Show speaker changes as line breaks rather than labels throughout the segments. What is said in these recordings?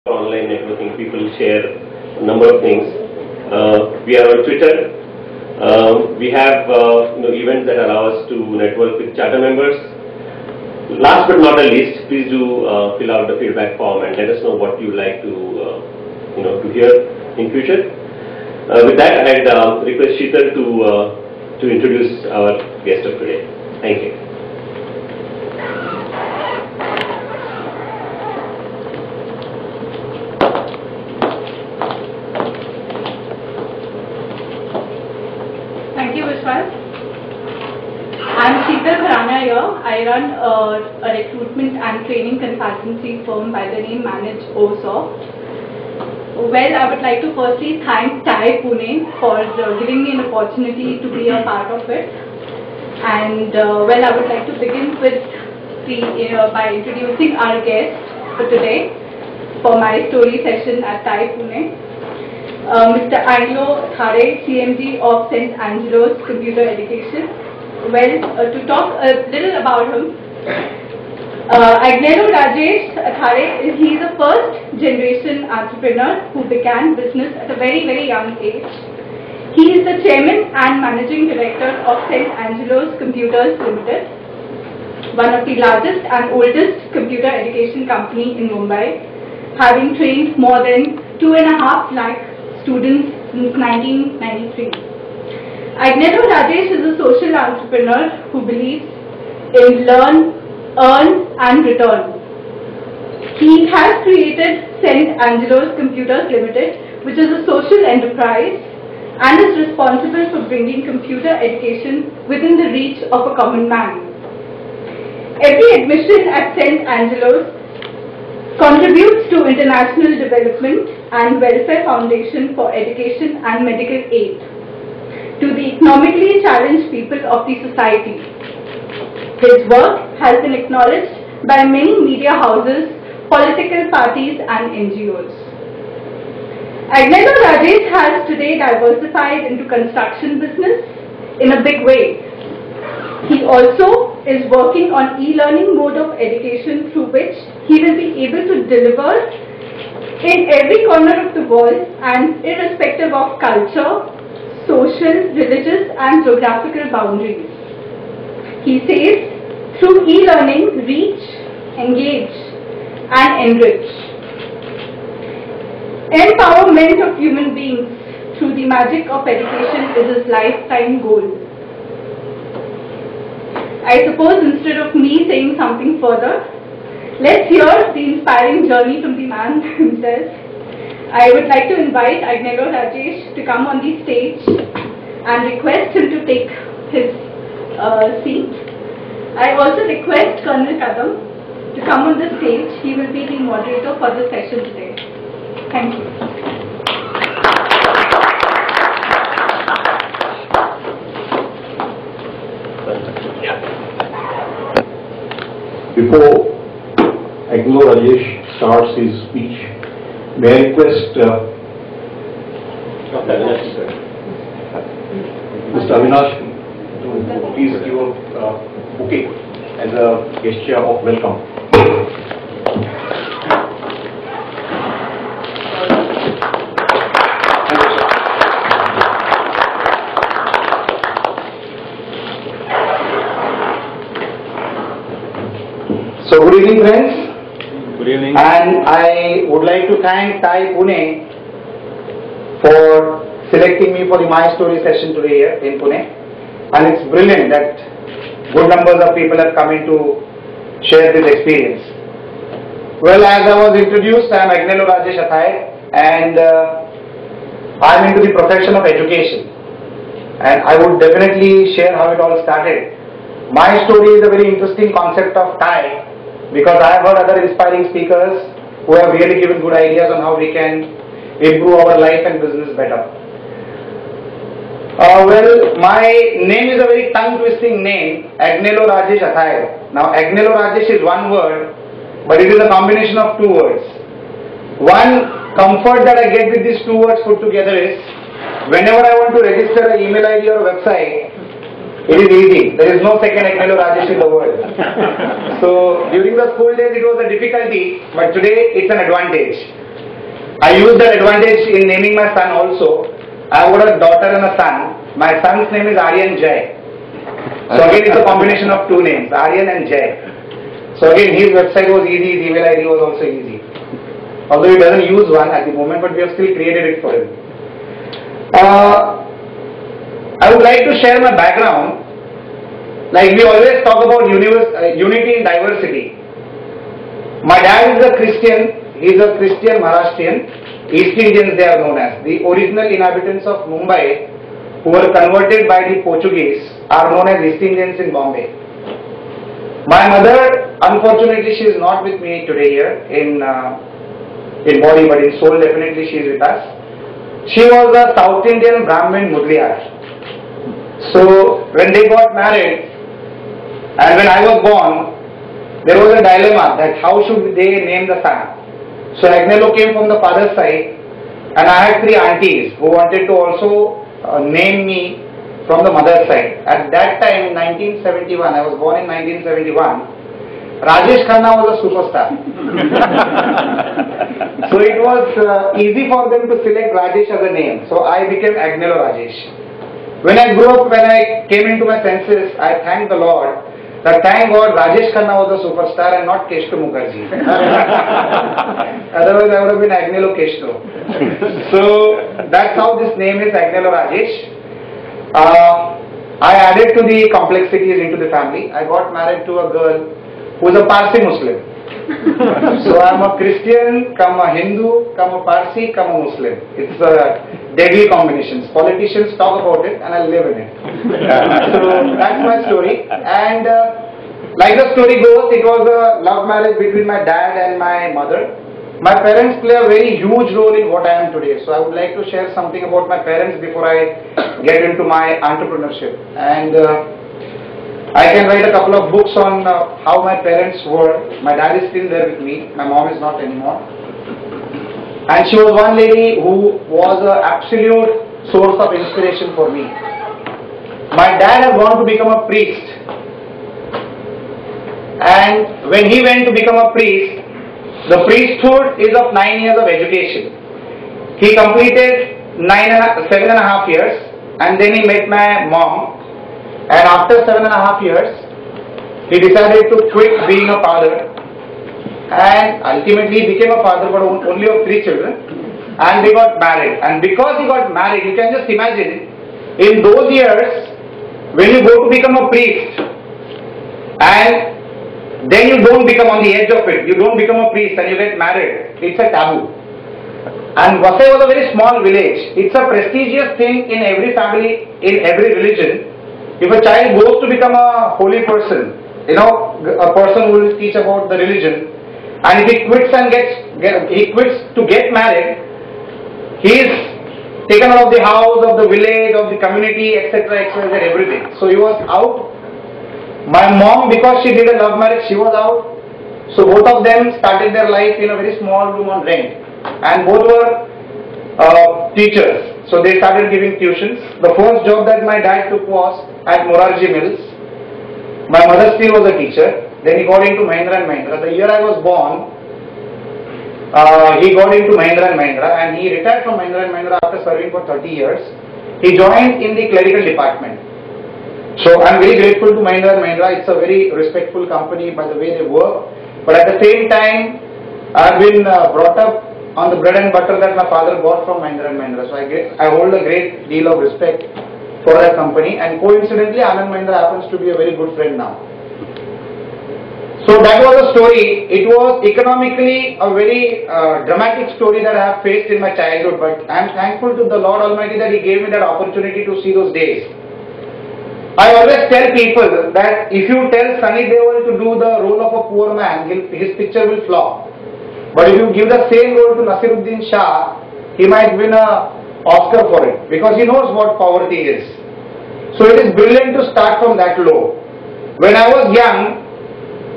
online networking, people share a number of things. We are on Twitter. We have events that allow us to network with charter members. Last but not the least, please do fill out the feedback form and let us know what you would like to to hear in future. With that, I'd request Sheetal to introduce our guest of today. Thank you.
Thank you, Vishwas. I'm Sheetal here. I run a recruitment and training consultancy firm by the name Manage Osoft. Well, I would like to firstly thank Athaide Pune for giving me an opportunity to be a part of it. And well, I would like to begin with by introducing our guest for today for my story session at Athaide Pune. Mr. Angelo, Athaide, CMD of St. Angelo's Computer Education. Well, to talk a little about him, Agnelorajesh, Athaide, he is a first generation entrepreneur who began business at a very, very young age. He is the chairman and managing director of St. Angelo's Computers Limited, one of the largest and oldest computer education company in Mumbai, having trained more than 2.5 lakh students since 1993. Agnelorajesh is a social entrepreneur who believes in learn, earn and return. He has created St. Angelo's Computers Limited, which is a social enterprise and is responsible for bringing computer education within the reach of a common man. Every admission at St. Angelo's contributes to international development and welfare foundation for education and medical aid to the economically challenged people of the society. His work has been acknowledged by many media houses, political parties and NGOs. Agnelorajesh has today diversified into construction business in a big way. He also is working on e-learning mode of education through which he will be able to deliver in every corner of the world and irrespective of culture, social, religious and geographical boundaries. He says, through e-learning, reach, engage and enrich. Empowerment of human beings through the magic of education is his lifetime goal. I suppose instead of me saying something further, let's hear the inspiring journey from the man himself. I would like to invite Agnelorajesh to come on the stage and request him to take his seat. I also request Colonel Kadam to come on the stage. He will be the moderator for the session today. Thank you.
Before Agnelorajesh starts his speech, may I request Mr. Avinash to please give a bouquet as a gesture of welcome. So good evening friends.
Good evening.
And I would like to thank Athaide Pune for selecting me for the My Story session today here in Pune. And it's brilliant that good numbers of people have come in to share this experience. Well, as I was introduced, I am Agnelorajesh Athaide and I am into the profession of education. And I would definitely share how it all started. My story is a very interesting concept of Athaide, because I have heard other inspiring speakers who have really given good ideas on how we can improve our life and business better. Well, my name is a very tongue-twisting name, Agnelorajesh Athaide. Now, Agnelorajesh is one word, but it is a combination of two words. One comfort that I get with these two words put together is, whenever I want to register an email ID or a website, it is easy. There is no second Agnelorajesh in the world. So during the school days it was a difficulty, but today it's an advantage. I used that advantage in naming my son also. I have got a daughter and a son. My son's name is Aryan Jai. So again it's a combination of two names, Aryan and Jai. So again his website was easy, his email ID was also easy. Although he doesn't use one at the moment, but we have still created it for him. I would like to share my background. Like we always talk about unity in diversity. My dad is a Christian. He is a Christian Maharashtrian. East Indians they are known as. The original inhabitants of Mumbai who were converted by the Portuguese are known as East Indians in Bombay. My mother, unfortunately, she is not with me today here in body, but in soul definitely she is with us. She was a South Indian Brahmin Mudliyar. So when they got married and when I was born, there was a dilemma that how should they name the son. So Agnelo came from the father's side and I had three aunties who wanted to also name me from the mother's side. At that time in 1971, I was born in 1971, Rajesh Khanna was a superstar. So it was easy for them to select Rajesh as a name. So I became Agnelorajesh. When I grew up, when I came into my senses, I thanked the Lord that thank God Rajesh Khanna was a superstar and not Keshto Mukherjee. Otherwise I would have been Agnelo Keshto. So that's how this name is Agnelorajesh. I added to the complexities into the family. I got married to a girl who is a Parsi Muslim. So I am a Christian, come a Hindu, come a Parsi, come a Muslim. It's a deadly combinations. Politicians talk about it and I live in it. So that's my story. And like the story goes, it was a love marriage between my dad and my mother. My parents play a very huge role in what I am today. So I would like to share something about my parents before I get into my entrepreneurship. And I can write a couple of books on how my parents were. My dad is still there with me. My mom is not anymore. And she was one lady who was an absolute source of inspiration for me. My dad had gone to become a priest. And when he went to become a priest, the priesthood is of 9 years of education. He completed 7.5 years and then he met my mom. And after 7.5 years, he decided to quit being a father and ultimately he became a father but only of 3 children, and they got married. And because he got married, you can just imagine, in those years, when you go to become a priest and then you don't become on the edge of it, you don't become a priest and you get married, it's a taboo. And Vasai was a very small village. It's a prestigious thing in every family, in every religion. If a child goes to become a holy person, you know, a person who will teach about the religion, and if he quits and he quits to get married, he is taken out of the house, of the village, of the community, etc., etc., everything. So he was out. My mom, because she did a love marriage, she was out. So both of them started their life in a very small room on rent, and both were teachers. So they started giving tuitions. The first job that my dad took was at Morarji Mills. My mother still was a teacher. Then he got into Mahindra and Mahindra. The year I was born, he got into Mahindra and Mahindra, and he retired from Mahindra and Mahindra after serving for 30 years. He joined in the clerical department. So I am very grateful to Mahindra and Mahindra. It's a very respectful company by the way they work. But at the same time, I have been brought up on the bread and butter that my father got from Mahindra and Mahindra. So I hold a great deal of respect for that company, and coincidentally Anand Mahindra happens to be a very good friend now. So that was a story. It was economically a very dramatic story that I have faced in my childhood, but I am thankful to the Lord Almighty that He gave me that opportunity to see those days. I always tell people that if you tell Sunny Deol to do the role of a poor man, his picture will flop. But if you give the same role to Nasiruddin Shah, he might win an Oscar for it, because he knows what poverty is. So it is brilliant to start from that low. When I was young,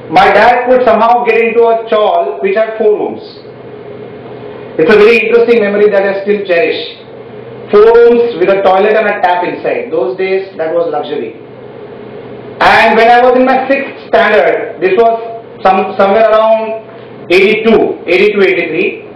my dad could somehow get into a chawl which had 4 rooms. It's a very interesting memory that I still cherish. 4 rooms with a toilet and a tap inside. Those days, that was luxury. And when I was in my 6th standard, this was somewhere around 82, 83,